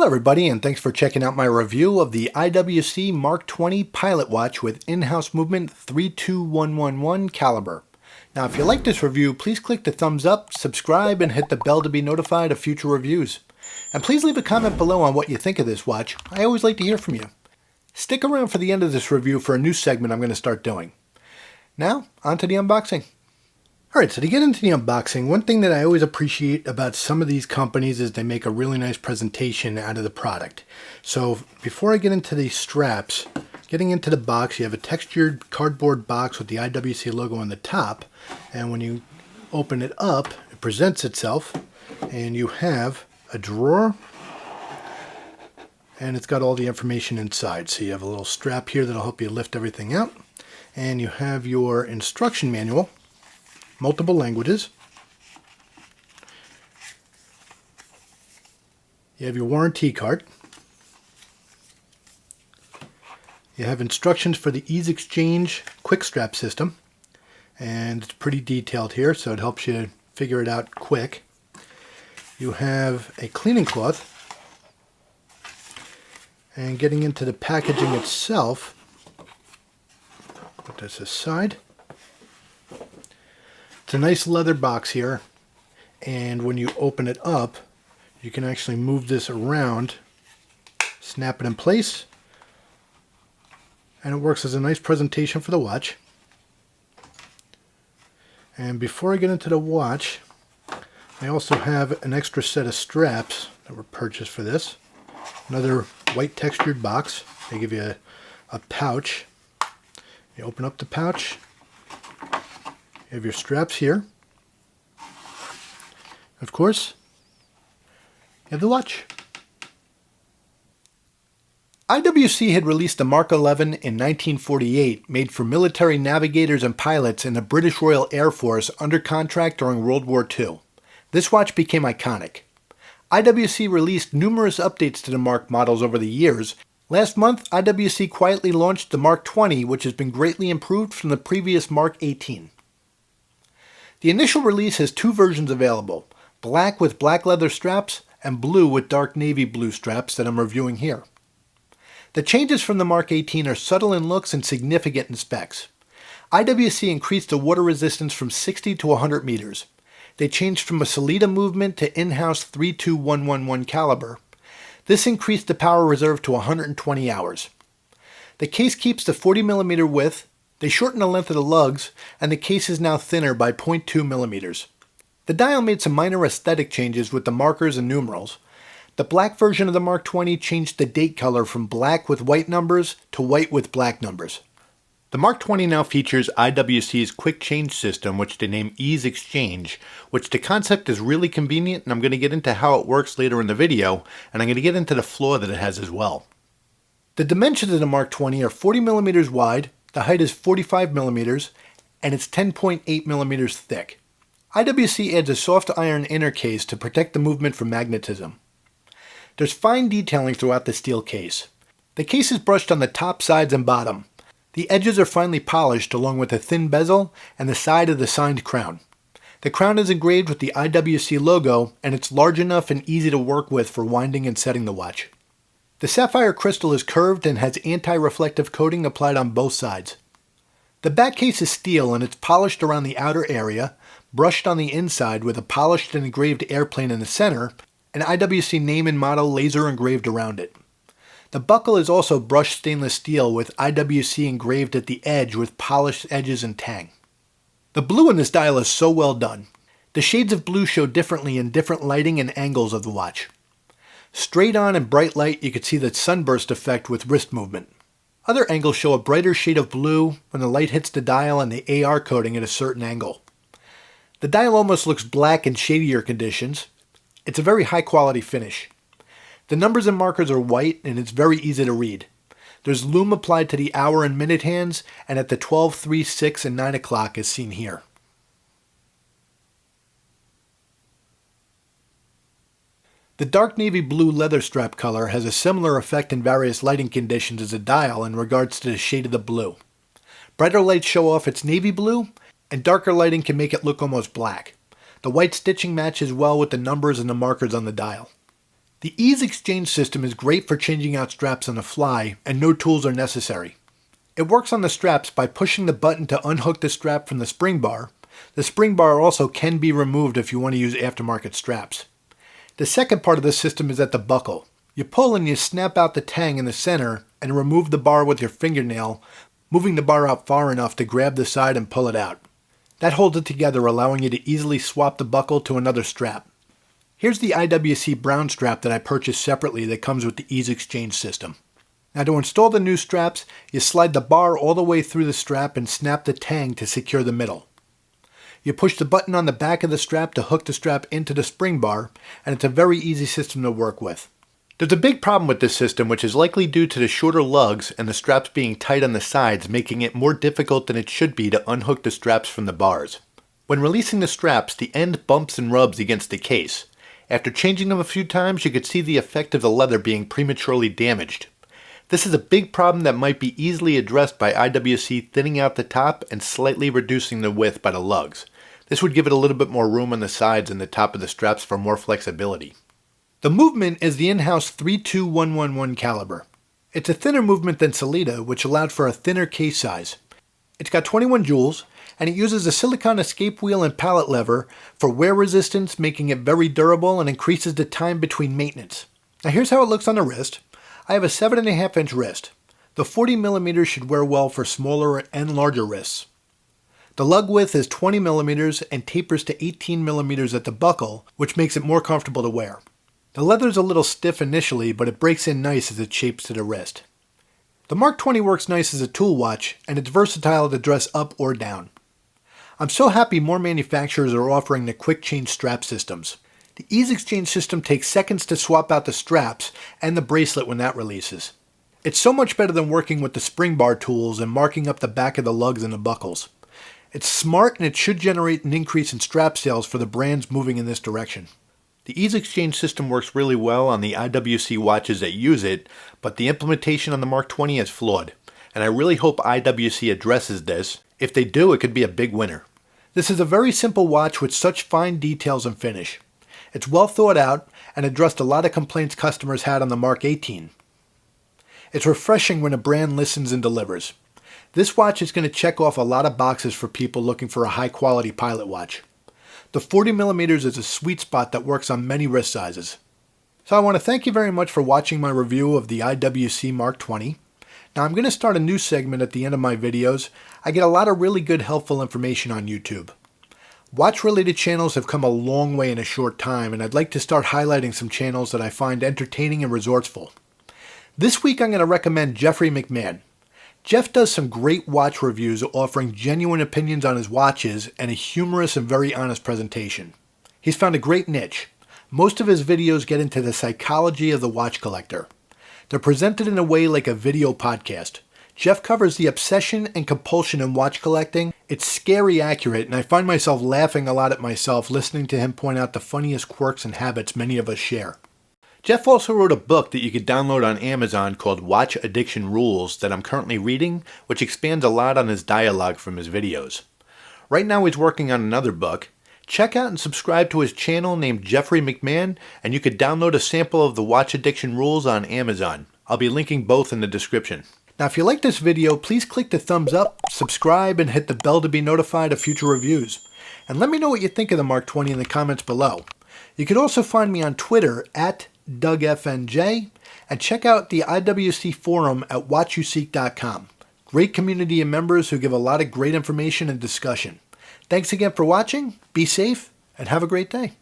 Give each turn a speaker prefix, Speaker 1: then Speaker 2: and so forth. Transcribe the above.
Speaker 1: everybody, and thanks for checking out my review of the IWC Mark XX pilot watch with in-house movement 32111 caliber. Now, if you like this review, please click the thumbs up, subscribe, and hit the bell to be notified of future reviews. And please leave a comment below on what you think of this watch. I always like to hear from you. Stick around for the end of this review for a new segment I'm going to start doing. Now, on to the unboxing. Alright, so to get into the unboxing, one thing that I always appreciate about some of these companies is they make a really nice presentation out of the product. So before I get into these straps, getting into the box, you have a textured cardboard box with the IWC logo on the top, and when you open it up, it presents itself, and you have a drawer, and it's got all the information inside. So you have a little strap here that'll help you lift everything out, and you have your instruction manual, multiple languages. You have your warranty card. You have instructions for the EaseX-Change quick strap system, and it's pretty detailed here, so it helps you figure it out quick. You have a cleaning cloth, and getting into the packaging itself, put this aside. It's a nice leather box here, and when you open it up, you can actually move this around, snap it in place, and it works as a nice presentation for the watch. And before I get into the watch, I also have an extra set of straps that were purchased for this. Another white textured box. They give you a pouch. You open up the pouch. You have your straps here. Of course, you have the watch. IWC had released the Mark XI in 1948, made for military navigators and pilots in the British Royal Air Force under contract during World War II. This watch became iconic. IWC released numerous updates to the Mark models over the years. Last month, IWC quietly launched the Mark XX, which has been greatly improved from the previous Mark XVIII. The initial release has two versions available, black with black leather straps and blue with dark navy blue straps that I'm reviewing here. The changes from the Mark XVIII are subtle in looks and significant in specs. IWC increased the water resistance from 60 to 100 meters. They changed from a Salida movement to in-house 32111 caliber. This increased the power reserve to 120 hours. The case keeps the 40mm width. They shortened the length of the lugs, and the case is now thinner by 0.2 millimeters. The dial made some minor aesthetic changes with the markers and numerals. The black version of the Mark XX changed the date color from black with white numbers to white with black numbers. The Mark XX now features IWC's quick change system, which they name EaseX-Change, which the concept is really convenient, and I'm going to get into how it works later in the video, and I'm going to get into the flaw that it has as well. The dimensions of the Mark XX are 40mm wide, the height is 45 millimeters, and it's 10.8 millimeters thick. IWC adds a soft iron inner case to protect the movement from magnetism. There's fine detailing throughout the steel case. The case is brushed on the top, sides, and bottom. The edges are finely polished along with a thin bezel and the side of the signed crown. The crown is engraved with the IWC logo, and it's large enough and easy to work with for winding and setting the watch. The sapphire crystal is curved and has anti-reflective coating applied on both sides. The back case is steel and it's polished around the outer area, brushed on the inside with a polished and engraved airplane in the center, and IWC name and model laser engraved around it. The buckle is also brushed stainless steel with IWC engraved at the edge with polished edges and tang. The blue in this dial is so well done. The shades of blue show differently in different lighting and angles of the watch. Straight on in bright light, you can see the sunburst effect with wrist movement. Other angles show a brighter shade of blue when the light hits the dial and the AR coating at a certain angle. The dial almost looks black in shadier conditions. It's a very high quality finish. The numbers and markers are white and it's very easy to read. There's lume applied to the hour and minute hands, and at the 12, 3, 6, and 9 o'clock as seen here. The dark navy blue leather strap color has a similar effect in various lighting conditions as a dial in regards to the shade of the blue. Brighter lights show off its navy blue, and darker lighting can make it look almost black. The white stitching matches well with the numbers and the markers on the dial. The EaseX-Change system is great for changing out straps on the fly, and no tools are necessary. It works on the straps by pushing the button to unhook the strap from the spring bar. The spring bar also can be removed if you want to use aftermarket straps. The second part of the system is at the buckle. You pull and you snap out the tang in the center and remove the bar with your fingernail, moving the bar out far enough to grab the side and pull it out. That holds it together, allowing you to easily swap the buckle to another strap. Here's the IWC brown strap that I purchased separately that comes with the EaseX-Change system. Now to install the new straps, you slide the bar all the way through the strap and snap the tang to secure the middle. You push the button on the back of the strap to hook the strap into the spring bar, and it's a very easy system to work with. There's a big problem with this system, which is likely due to the shorter lugs and the straps being tight on the sides, making it more difficult than it should be to unhook the straps from the bars. When releasing the straps, the end bumps and rubs against the case. After changing them a few times, you could see the effect of the leather being prematurely damaged. This is a big problem that might be easily addressed by IWC thinning out the top and slightly reducing the width by the lugs. This would give it a little bit more room on the sides and the top of the straps for more flexibility. The movement is the in-house 32111 caliber. It's a thinner movement than Sellita, which allowed for a thinner case size. It's got 21 joules, and it uses a silicone escape wheel and pallet lever for wear resistance, making it very durable and increases the time between maintenance. Now here's how it looks on the wrist. I have a 7.5 inch wrist. The 40mm should wear well for smaller and larger wrists. The lug width is 20mm and tapers to 18mm at the buckle, which makes it more comfortable to wear. The leather is a little stiff initially, but it breaks in nice as it shapes to the wrist. The Mark XX works nice as a tool watch, and it's versatile to dress up or down. I'm so happy more manufacturers are offering the quick change strap systems. The EaseX-Change system takes seconds to swap out the straps and the bracelet when that releases. It's so much better than working with the spring bar tools and marking up the back of the lugs and the buckles. It's smart, and it should generate an increase in strap sales for the brands moving in this direction. The EaseX-Change system works really well on the IWC watches that use it, but the implementation on the Mark XX is flawed, and I really hope IWC addresses this. If they do, it could be a big winner. This is a very simple watch with such fine details and finish. It's well thought out and addressed a lot of complaints customers had on the Mark XVIII. It's refreshing when a brand listens and delivers. This watch is going to check off a lot of boxes for people looking for a high quality pilot watch. The 40mm is a sweet spot that works on many wrist sizes. So I want to thank you very much for watching my review of the IWC Mark XX. Now I'm going to start a new segment at the end of my videos. I get a lot of really good helpful information on YouTube. Watch-related channels have come a long way in a short time, and I'd like to start highlighting some channels that I find entertaining and resourceful. This week I'm going to recommend Jeffrey McMahon. Jeff does some great watch reviews offering genuine opinions on his watches and a humorous and very honest presentation. He's found a great niche. Most of his videos get into the psychology of the watch collector. They're presented in a way like a video podcast. Jeff covers the obsession and compulsion in watch collecting. It's scary accurate, and I find myself laughing a lot at myself listening to him point out the funniest quirks and habits many of us share. Jeff also wrote a book that you could download on Amazon called Watch Addiction Rules that I'm currently reading, which expands a lot on his dialogue from his videos. Right now he's working on another book. Check out and subscribe to his channel named Jeffrey McMahon, and you could download a sample of the Watch Addiction Rules on Amazon. I'll be linking both in the description. Now if you like this video, please click the thumbs up, subscribe, and hit the bell to be notified of future reviews. And let me know what you think of the Mark XX in the comments below. You can also find me on Twitter at DougFNJ, and check out the IWC forum at watchuseek.com. Great community of members who give a lot of great information and discussion. Thanks again for watching, be safe, and have a great day.